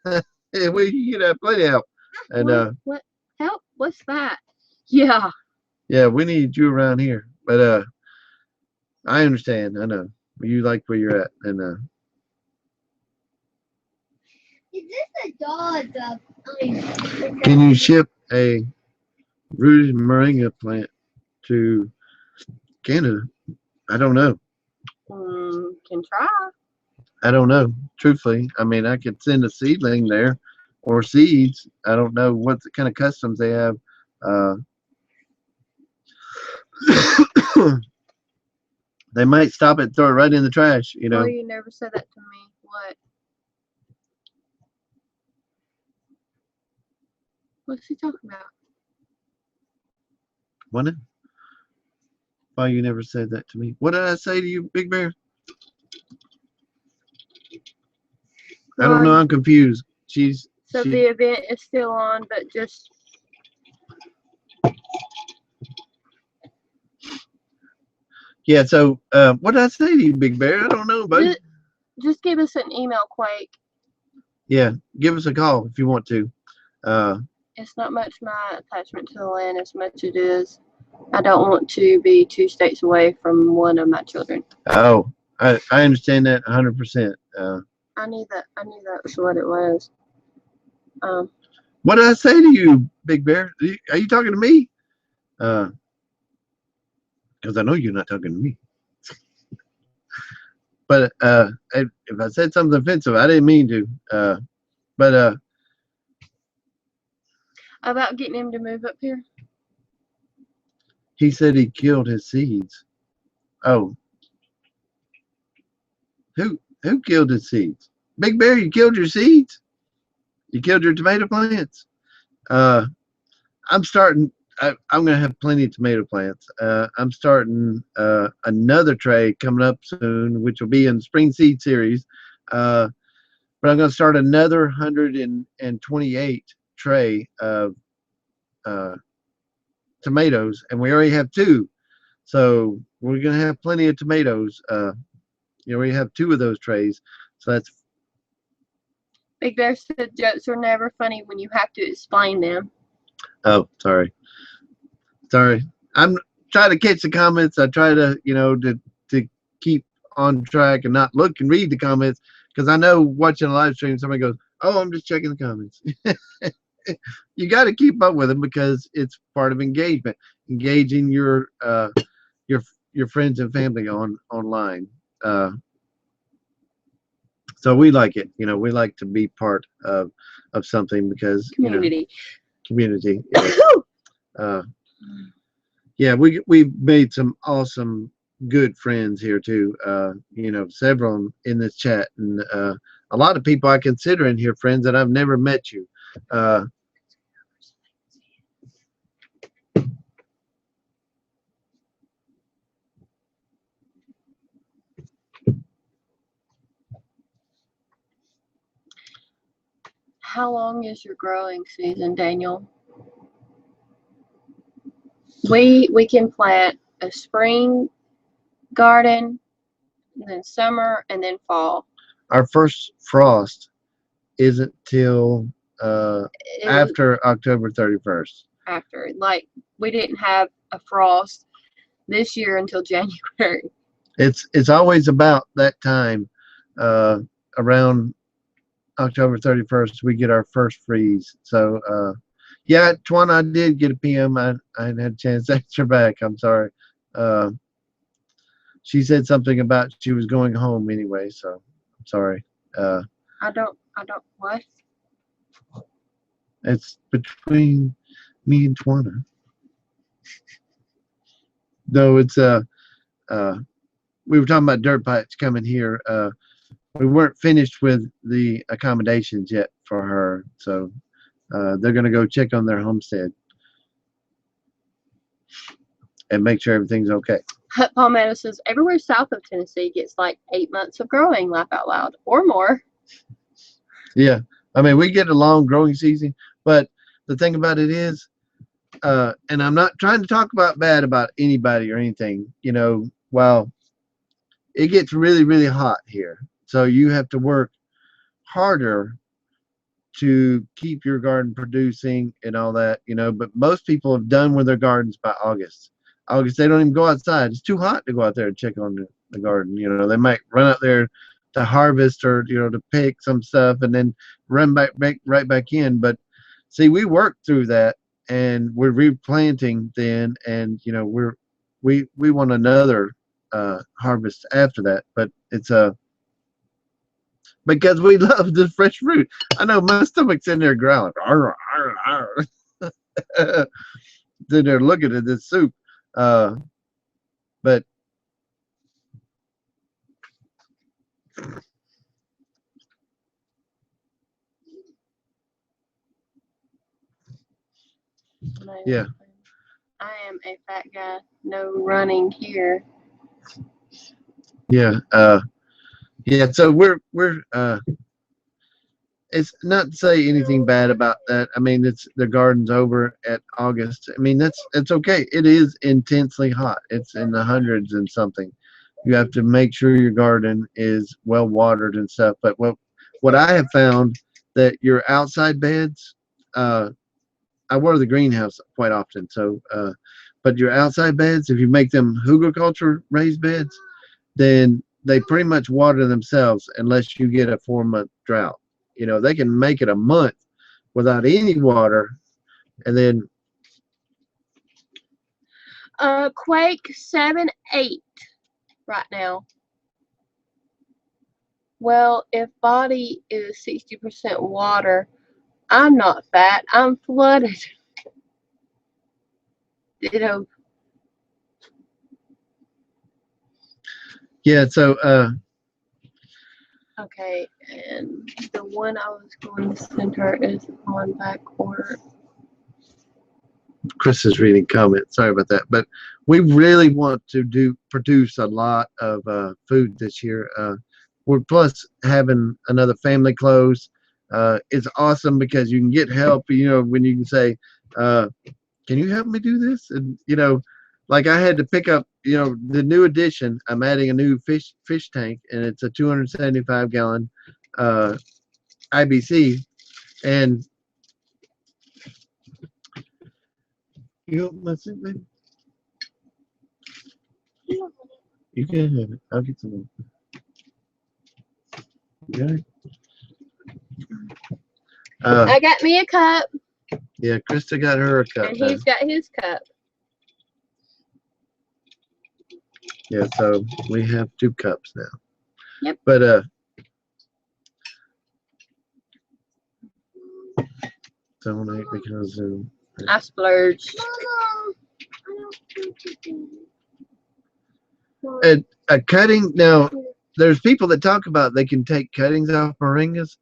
Speaker 1: you have plenty of help. And
Speaker 4: what help? What's that? Yeah.
Speaker 1: Yeah, we need you around here. But I understand. I know you like where you're at, and
Speaker 3: Is this a dog?
Speaker 1: Can you ship a rooted moringa plant to Canada? I don't know.
Speaker 4: Can try.
Speaker 1: I don't know. Truthfully, I mean, I could send a seedling there or seeds. I don't know what kind of customs they have. They might stop it, throw it right in the trash, you know.
Speaker 4: Oh, you never said that to me. What? What's he talking about?
Speaker 1: What? Why you never said that to me? What did I say to you, Big Bear? I don't know. I'm confused.
Speaker 4: So the event is still on, but just
Speaker 1: yeah. So what did I say to you, Big Bear? I don't know, buddy.
Speaker 4: just give us an email, Quake.
Speaker 1: Yeah, give us a call if you want to.
Speaker 4: It's not much my attachment to the land as much as it is I don't want to be 2 states away from one of my children.
Speaker 1: Oh, I understand that 100%.
Speaker 4: I knew that was what it was.
Speaker 1: What did I say to you, Big Bear? Are you talking to me? Because I know you're not talking to me. But if I said something offensive, I didn't mean to. But
Speaker 4: about getting him to move up here.
Speaker 1: he said he killed his seeds. Oh, who killed his seeds? Big Bear, you killed your seeds? You killed your tomato plants? I'm starting. I'm gonna have plenty of tomato plants. I'm starting another tray coming up soon, which will be in the spring seed series. But I'm gonna start another 128 tray of tomatoes, and we already have 2. So we're gonna have plenty of tomatoes. You already have 2 of those trays. So that's.
Speaker 4: Big Bear said jokes are never funny when you have to explain them.
Speaker 1: Oh, sorry. I'm trying to catch the comments. I try to, to keep on track and not look and read the comments, because I know watching a live stream, somebody goes, "Oh, I'm just checking the comments." You got to keep up with them because it's part of engagement, engaging your friends and family online. So we like it. We like to be part of something because
Speaker 4: Community.
Speaker 1: Community. Yeah, we made some awesome, good friends here too. Several in this chat, and a lot of people I consider in here friends that I've never met you.
Speaker 4: How long is your growing season, Daniel? We can plant a spring garden, and then summer, and then fall.
Speaker 1: Our first frost isn't till after October 31st.
Speaker 4: After, like, we didn't have a frost this year until January.
Speaker 1: It's always about that time, around October 31st, we get our first freeze. So yeah, Twana, I did get a PM. I hadn't had a chance to answer back. I'm sorry. She said something about she was going home anyway, so I'm sorry.
Speaker 4: I don't what?
Speaker 1: It's between me and Twana. No, it's we were talking about dirt bikes coming here. We weren't finished with the accommodations yet for her, so they're going to go check on their homestead and make sure everything's okay.
Speaker 4: Palmetto says everywhere south of Tennessee gets like 8 months of growing, laugh out loud, or more.
Speaker 1: Yeah, I mean, we get a long growing season, but the thing about it is, and I'm not trying to talk bad about anybody or anything, while it gets really, really hot here. So you have to work harder to keep your garden producing and all that, but most people have done with their gardens by August. They don't even go outside. It's too hot to go out there and check on the garden. They might run out there to harvest or to pick some stuff and then run right back in. But see, we worked through that and we're replanting then, and we want another harvest after that. But it's because we love the fresh fruit. I know my stomach's in there growling. Arr, arr, arr. Then they're looking at this soup. But yeah.
Speaker 4: I am a fat guy. No running here.
Speaker 1: Yeah. Yeah. So we're it's not to say anything bad about that. I mean, it's the garden's over at August. I mean, it's okay. It is intensely hot. It's in the hundreds and something. You have to make sure your garden is well watered and stuff. But what I have found that your outside beds, I water the greenhouse quite often. So, but your outside beds, if you make them hugelkultur raised beds, then they pretty much water themselves unless you get a 4-month drought. They can make it a month without any water, and then
Speaker 4: Quake 7-8 right now. Well, if body is 60% water, I'm not fat. I'm flooded.
Speaker 1: yeah. So
Speaker 4: okay, and the one I was going to send her is on back order.
Speaker 1: Chris is reading comments. Sorry about that, but we really want to produce a lot of food this year. We're plus having another family close. It's awesome because you can get help. When you can say, "Can you help me do this?" And like I had to pick up. The new addition. I'm adding a new fish tank, and it's a 275 gallon IBC, and my soup, baby? You can have it. I'll get some more. You got it?
Speaker 4: I got me a cup.
Speaker 1: Yeah, Krista got her a cup.
Speaker 4: And he's got his cup.
Speaker 1: Yeah, so we have 2 cups now.
Speaker 4: Yep.
Speaker 1: But donate because
Speaker 4: I splurged.
Speaker 1: and a cutting now. There's people that talk about they can take cuttings off moringas.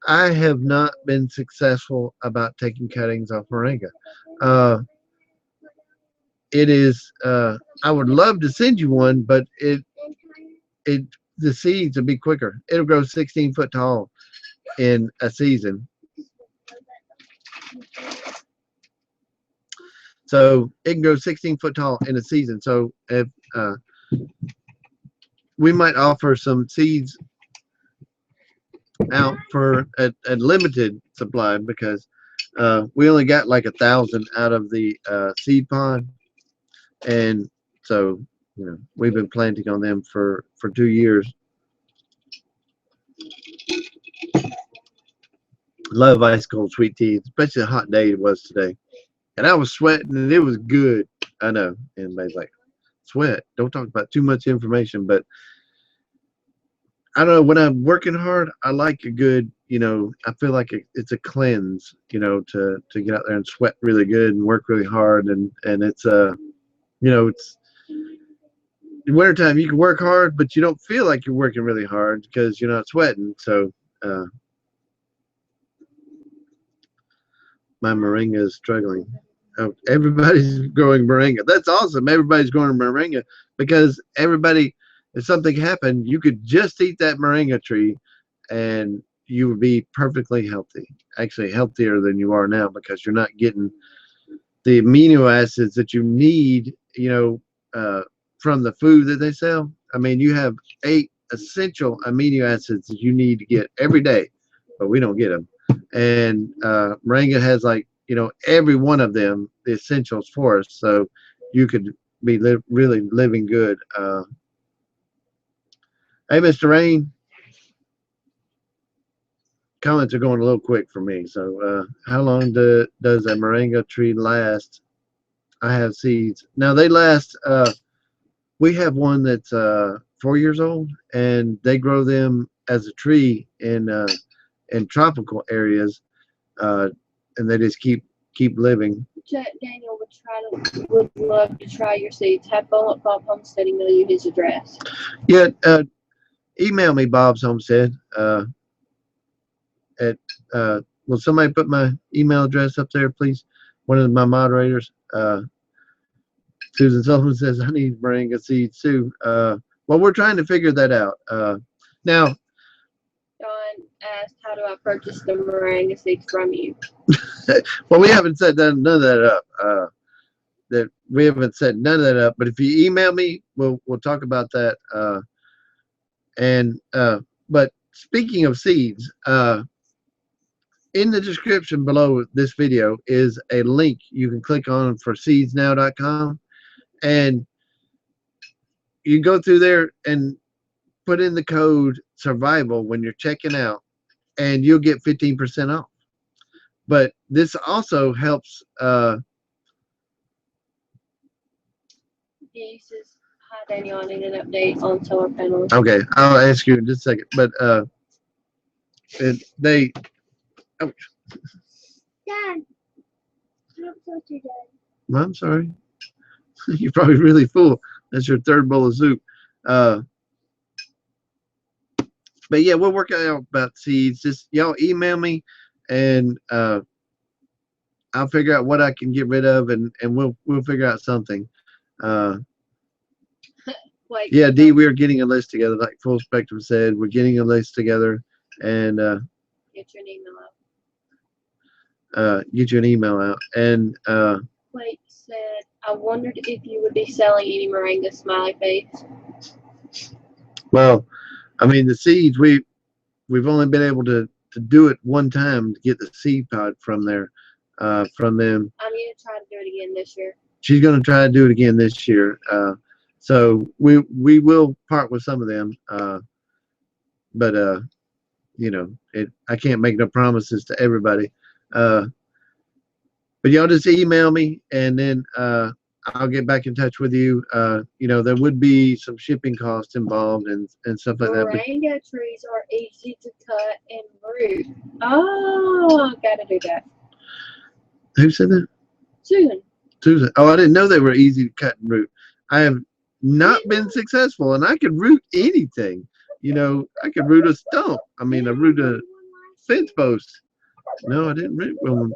Speaker 1: I have not been successful about taking cuttings off moringa. It is. I would love to send you one, but the seeds will be quicker. It'll grow 16 foot tall in a season. So it can grow 16 foot tall in a season. So if we might offer some seeds out for a limited supply because we only got like 1,000 out of the seed pond, and so we've been planting on them for 2 years. Love ice cold sweet tea, especially a hot day it was today, and I was sweating and it was good. I know, and everybody's like, sweat, don't talk about too much information, but I don't know, when I'm working hard, I like a good, I feel like it's a cleanse, to get out there and sweat really good and work really hard. And it's, it's in wintertime, you can work hard, but you don't feel like you're working really hard because you're not sweating. So, my moringa is struggling. Oh, everybody's growing moringa. That's awesome. Everybody's growing moringa because if something happened, you could just eat that moringa tree and you would be perfectly healthy. Actually, healthier than you are now because you're not getting the amino acids that you need, from the food that they sell. I mean, you have 8 essential amino acids that you need to get every day, but we don't get them. And moringa has every one of them, the essentials for us. So you could be really living good. Hey, Mr. Rain. comments are going a little quick for me. So how long does a moringa tree last? I have seeds. Now they last. We have one that's 4 years old, and they grow them as a tree in tropical areas, and they just keep living.
Speaker 4: Daniel would love to try your seeds. Have Bob Homestead email you his address.
Speaker 1: Yeah, email me Bob's Homestead. Will somebody put my email address up there, please? One of my moderators. Susan Sullivan says I need moringa seeds too. Well, we're trying to figure that out. Now,
Speaker 4: John asked, "How do I purchase the moringa seeds from you?"
Speaker 1: well, we haven't said none of that up. We haven't set none of that up. But if you email me, we'll talk about that. But speaking of seeds, in the description below this video is a link you can click on for seedsnow.com, and you go through there and put in the code survival when you're checking out, and you'll get 15% off. But this also helps.
Speaker 4: He says, "Hi Daniel, I need an update on solar panels."
Speaker 1: Okay, I'll ask you in just a second. But they. Ouch.
Speaker 3: Dad. Don't touch your dad.
Speaker 1: Well, I'm sorry. You're probably really full. That's your third bowl of soup. But yeah, we're working out about seeds. Just y'all email me, and I'll figure out what I can get rid of, and we'll figure out something. Yeah, D, we are getting a list together. Like Full Spectrum said, we're getting a list together, and
Speaker 4: get you an email
Speaker 1: out. And
Speaker 4: Blake said, "I wondered if you would be selling any moringa." Smiley face.
Speaker 1: Well, I mean, the seeds we've only been able to do it one time to get the seed pod from there, from them.
Speaker 4: I'm gonna try to do it again this year.
Speaker 1: She's going to try to do it again this year. So we will part with some of them, but you know, I can't make no promises to everybody. But y'all just email me, and then I'll get back in touch with you. You know, there would be some shipping costs involved and stuff like that.
Speaker 4: Moringa trees are easy to cut and root. Oh, gotta do that.
Speaker 1: Who said that? Susan. Oh, I didn't know they were easy to cut and root. I have not been successful, and I could root anything. You know, I could root a stump. I mean, I root a fence post. No, I didn't root one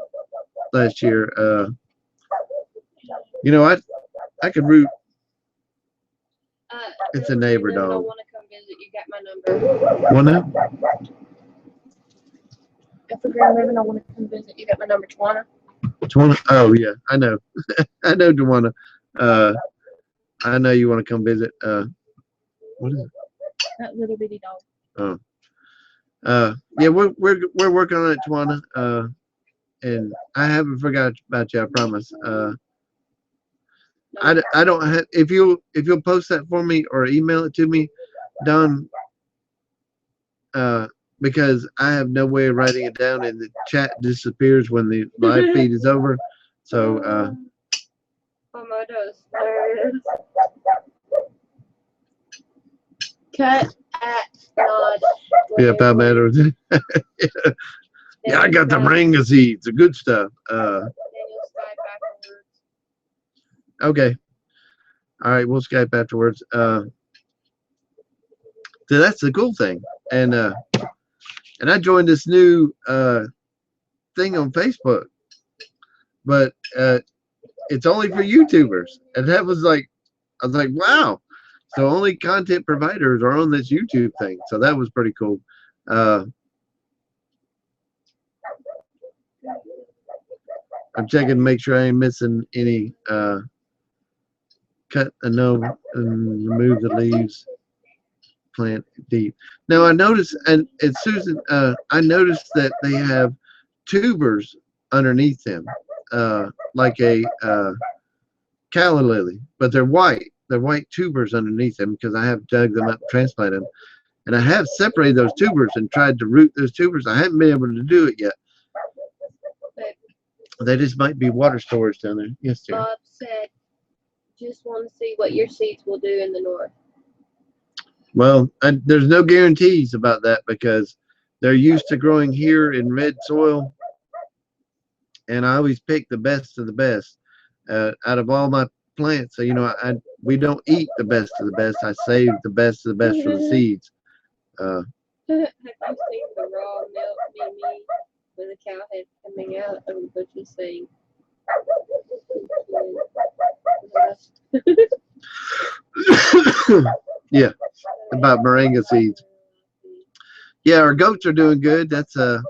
Speaker 1: last year. You know, I could root. It's a neighbor dog.
Speaker 4: I want to come visit. You got my number.
Speaker 1: What now?
Speaker 4: GoForGreenLiving, I want to come visit. You got my number, Tawana.
Speaker 1: Tawana? Oh yeah, I know. I know Tawana. I know you want to come visit. What is it?
Speaker 4: That little bitty dog.
Speaker 1: Oh. Yeah, we're working on it, Tawana. And I haven't forgot about you. I promise. I don't have. If you'll post that for me or email it to me, Don. Because I have no way of writing it down, and the chat disappears when the live feed is over. So.
Speaker 4: Cut at nod.
Speaker 1: Yeah, that matters. Yeah, I got the moringa seeds, the good stuff. Okay. All right, we'll Skype afterwards. So that's the cool thing, and I joined this new thing on Facebook, but it's only for YouTubers, and that was like, I was like, wow. So only content providers are on this YouTube thing. So that was pretty cool. I'm checking to make sure I ain't missing any. Cut a no and remove the leaves. Plant deep. Now I noticed, and Susan, I noticed that they have tubers underneath them, like a calla lily, but they're white. They're white tubers underneath them because I have dug them up and transplanted them. And I have separated those tubers and tried to root those tubers. I haven't been able to do it yet. They just might be water storage down there. Yes, dear.
Speaker 4: Bob said, just want to see what your seeds will do in the north.
Speaker 1: Well, there's no guarantees about that because they're used to growing here in red soil. And I always pick the best of the best out of all my plants. So, you know, we don't eat the best of the best. I save the best of the best for the seeds.
Speaker 4: Have you seen the raw milk Mimi with a cow head coming out of the butcher's saying?
Speaker 1: Yeah, about moringa seeds. Yeah, our goats are doing good. That's you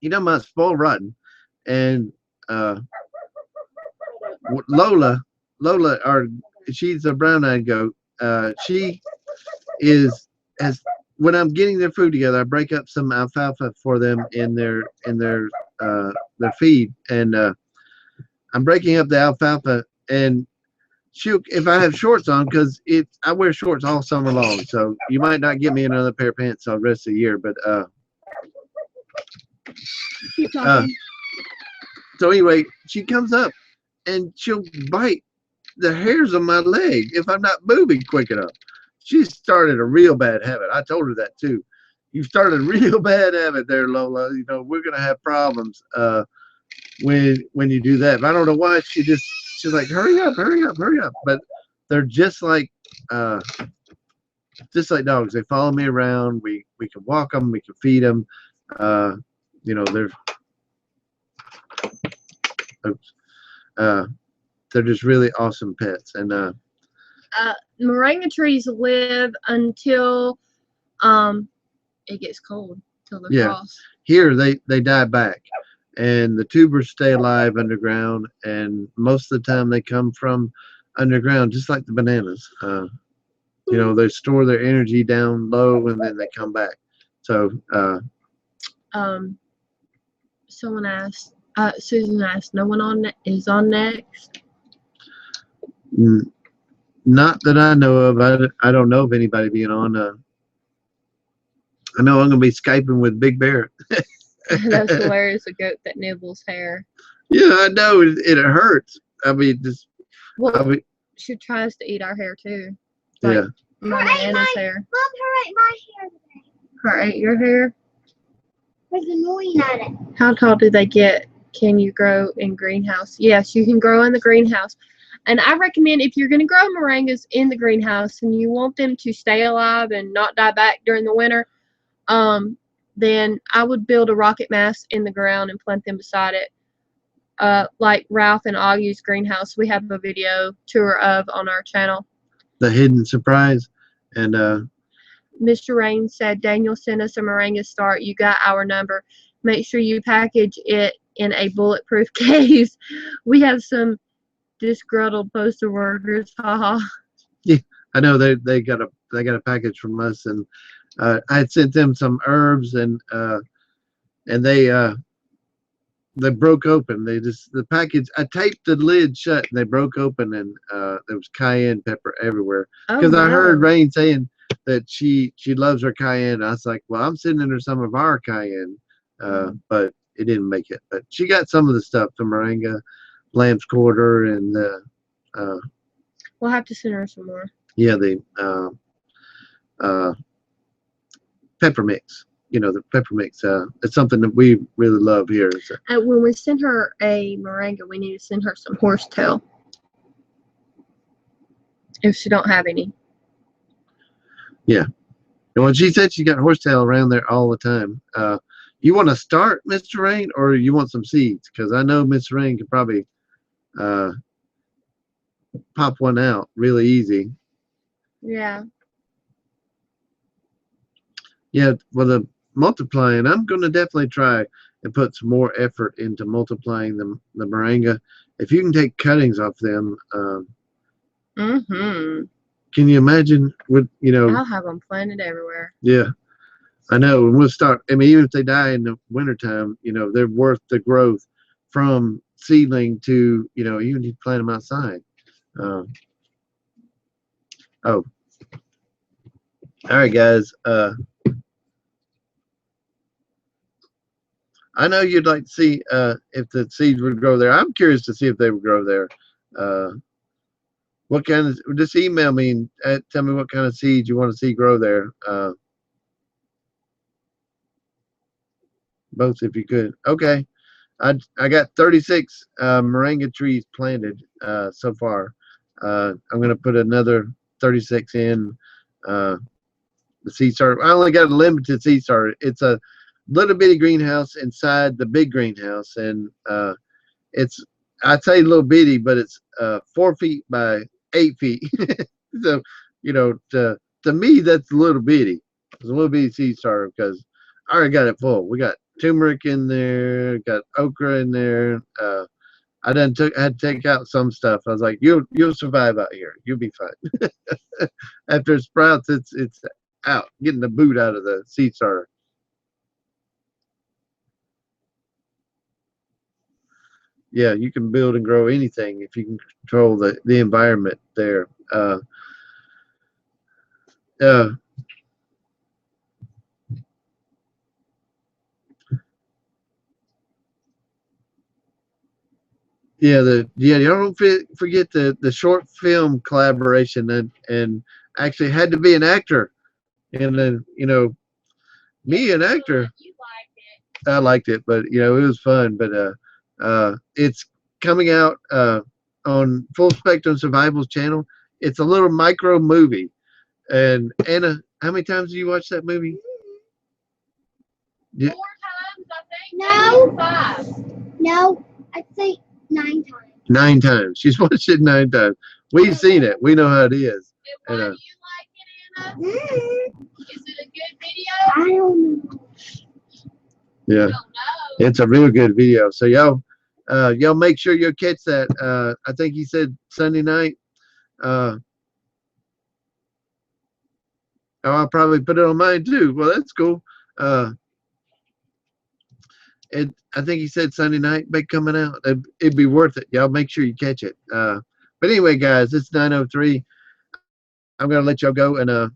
Speaker 1: know, my spoiled rotten, and Lola, she's a brown-eyed goat. She has when I'm getting their food together, I break up some alfalfa for them in their feed, and I'm breaking up the alfalfa, and if I have shorts on, because I wear shorts all summer long, so you might not get me another pair of pants the rest of the year, but so anyway, she comes up and she'll bite the hairs on my leg if I'm not moving quick enough. She started a real bad habit. I told her that too. You started a real bad habit there, Lola. You know, we're gonna have problems when you do that. But I don't know why she's like, hurry up. But they're just like dogs. They follow me around. We can walk them. We can feed them. You know, they're just really awesome pets. And
Speaker 4: moringa trees live until it gets cold, till the frost.
Speaker 1: Here they die back, and the tubers stay alive underground, and most of the time they come from underground, just like the bananas. You know, they store their energy down low and then they come back. So
Speaker 4: someone asked, Susan asked, no one is on next?
Speaker 1: Not that I know of. I don't know of anybody being on. I know I'm going to be Skyping with Big Bear.
Speaker 4: That's hilarious, a goat that nibbles hair.
Speaker 1: Yeah, I know. It hurts. I mean,
Speaker 4: she tries to eat our hair too.
Speaker 1: Like
Speaker 4: Mama Anna's hair.
Speaker 3: Mom, her ate my hair today.
Speaker 4: Her ate your hair?
Speaker 3: Was annoying at it.
Speaker 4: How tall do they get? Can you grow in greenhouse? Yes, you can grow in the greenhouse. And I recommend if you're going to grow moringas in the greenhouse and you want them to stay alive and not die back during the winter, then I would build a rocket mast in the ground and plant them beside it. Like Ralph and Augie's greenhouse, we have a video tour of on our channel.
Speaker 1: The hidden surprise. And
Speaker 4: Mr. Rain said, Daniel sent us a moringa start. You got our number. Make sure you package it in a bulletproof case. We have some disgruntled postal workers. Haha. Yeah,
Speaker 1: I know they got a package from us, and I had sent them some herbs, and they broke open. The package, I taped the lid shut and they broke open, and there was cayenne pepper everywhere. Because I heard Rain saying that she loves her cayenne. I was like, well, I'm sending her some of our cayenne, but it didn't make it. But she got some of the stuff, the moringa, lamb's quarter, and
Speaker 4: we'll have to send her some more.
Speaker 1: Yeah, the pepper mix. You know, the pepper mix. It's something that we really love here. So.
Speaker 4: When we send her a moringa, we need to send her some horsetail if she don't have any.
Speaker 1: Yeah. And when she said she got horsetail around there all the time, you want to start, Mr. Rain, or you want some seeds? Because I know Mr. Rain could probably pop one out really easy.
Speaker 4: Yeah.
Speaker 1: Yeah, well, the multiplying, I'm going to definitely try and put some more effort into multiplying the moringa. If you can take cuttings off them, can you imagine?
Speaker 4: I'll have them planted everywhere.
Speaker 1: Yeah, I know. And we'll start. I mean, even if they die in the wintertime, they're worth the growth from seedling to, even if you plant them outside. All right, guys. I know you'd like to see if the seeds would grow there. I'm curious to see if they would grow there. What kind of? Just email me and tell me what kind of seeds you want to see grow there. Both, if you could. Okay. I got 36 moringa trees planted so far. I'm going to put another 36 in the seed starter. I only got a limited seed starter. It's a little bitty greenhouse inside the big greenhouse, and it's, I'd say little bitty, but it's 4 feet by 8 feet. So, you know, to me, that's a little bitty. It's a little bitty seed starter because I already got it full. We got turmeric in there, got okra in there. I had to take out some stuff. I was like, you'll survive out here. You'll be fine. After it sprouts, it's out, getting the boot out of the seed starter. Yeah, you can build and grow anything if you can control the environment there. Yeah, y'all don't forget the short film collaboration and actually had to be an actor, and then me an actor. I liked it, but it was fun. But it's coming out on Full Spectrum Survival's channel. It's a little micro movie. And Anna, how many times do you watch that movie?
Speaker 4: 4 times, I think.
Speaker 3: No.
Speaker 4: 5.
Speaker 3: No, I'd say 9 times.
Speaker 1: 9 times. She's watched it 9 times. We've seen it. We know how it is.
Speaker 4: And why
Speaker 1: And,
Speaker 4: do you like it, Anna? Is it a good video?
Speaker 3: I don't know.
Speaker 1: yeah,
Speaker 4: I don't know.
Speaker 1: it's a real good video. So y'all make sure you'll catch that. I think he said Sunday night. I'll probably put it on mine too. Well, that's cool. I think he said Sunday night, but coming out. It'd be worth it. Y'all make sure you catch it. But anyway, guys, it's 9:03. I'm gonna let y'all go, and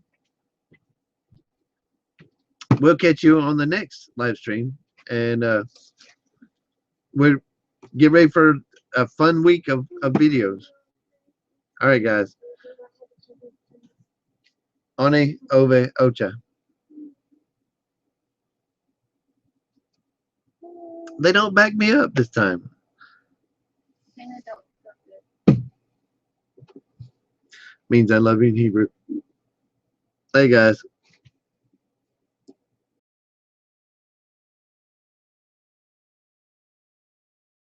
Speaker 1: we'll catch you on the next live stream. And we'll get ready for a fun week of videos. All right, guys. One ove ocha. They don't back me up this time.
Speaker 4: Anna don't.
Speaker 1: Means I love you in Hebrew. Hey, guys.